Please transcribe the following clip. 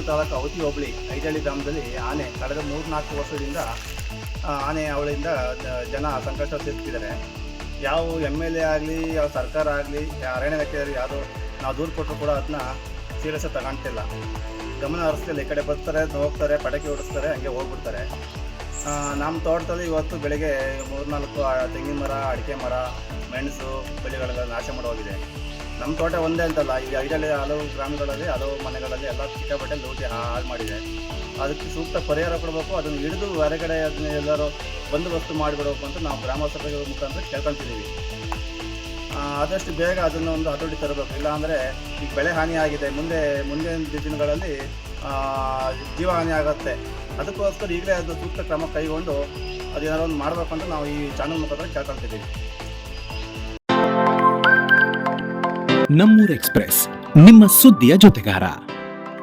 ತಾಲೂಕು ಔತಿ ಹೋಬಳಿ ಐದಳ್ಳಿ ಗ್ರಾಮದಲ್ಲಿ ಆನೆ ಕಳೆದ 3-4 ವರ್ಷದಿಂದ ಆನೆ ಅವಳಿಂದ ಜನ ಸಂಕಷ್ಟ ತಿರ್ತಿದ್ದಾರೆ. ಯಾವ MLA ಆಗಲಿ, ಯಾವ ಸರ್ಕಾರ ಆಗಲಿ, ಅರಣ್ಯ ಇಲಾಖೆಯಲ್ಲಿ ಯಾವುದೋ ನಾವು ದೂರು ಕೊಟ್ಟರು ಕೂಡ ಅದನ್ನ ಸೀರಿಯಸ್ ತಗೊಳ್ತಿಲ್ಲ, ಗಮನ ಹರಿಸ್ತಿಲ್ಲ. ಈ ಕಡೆ ಬರ್ತಾರೆ, ಹೋಗ್ತಾರೆ, ಪಟಾಕಿ ಹೊಡಿಸ್ತಾರೆ, ಹಂಗೆ ಹೋಗ್ಬಿಡ್ತಾರೆ. ನಮ್ಮ ತೋಟದಲ್ಲಿ ಇವತ್ತು ಬೆಳಗ್ಗೆ 3-4 ತೆಂಗಿನ ಮರ, ಅಡಿಕೆ ಮರ, ಮೆಣಸು ಬೆಳೆಗಳೆಲ್ಲ ನಾಶ ಮಾಡೋಗಿದೆ. ನಮ್ಮ ತೋಟ ಒಂದೇ ಅಂತಲ್ಲ, ಈ ಐದಳ್ಳಿ ಹಲವು ಗ್ರಾಮಗಳಲ್ಲಿ, ಹಲವು ಮನೆಗಳಲ್ಲಿ ಎಲ್ಲ ಸಿಕ್ಕಾಪಟ್ಟೆ ಲೂಟಿ ಹಾಳು ಮಾಡಿದೆ. ಅದಕ್ಕೆ ಸೂಕ್ತ ಪರಿಹಾರ ಕೊಡಬೇಕು. ಅದನ್ನು ಹಿಡಿದು ಹೊರಗಡೆ ಅದನ್ನ ಎಲ್ಲರೂ ಬಂದೋಬಸ್ತು ಮಾಡಿಬಿಡಬೇಕು ಅಂತ ನಾವು ಗ್ರಾಮಸಭೆಗಳ ಮುಖಾಂತರ ಕೇಳ್ಕೊತಿದ್ದೀವಿ. ಆದಷ್ಟು ಬೇಗ ಅದನ್ನು ಒಂದು ಹತೋಟಿ ತರಬೇಕು. ಇಲ್ಲಾಂದರೆ ಈಗ ಬೆಳೆ ಹಾನಿ ಆಗಿದೆ, ಮುಂದಿನ ದಿನಗಳಲ್ಲಿ ಜೀವ ಹಾನಿ ಆಗುತ್ತೆ. ಅದಕ್ಕೋಸ್ಕರ ಈಗಲೇ ಅದು ಸೂಕ್ತ ಕ್ರಮ ಕೈಗೊಂಡು ಅದೇನಾದ್ರು ಒಂದು ಮಾಡಬೇಕು ಅಂತ ನಾವು ಈ ಚಾನಲ್ ಮುಖಾಂತರ ಕೇಳ್ಕೊತಿದ್ದೀವಿ. ನಮ್ಮೂರು ಎಕ್ಸ್‌ಪ್ರೆಸ್, ನಿಮ್ಮ ಸುದ್ದಿಯ ಜೊತೆಗಾರ.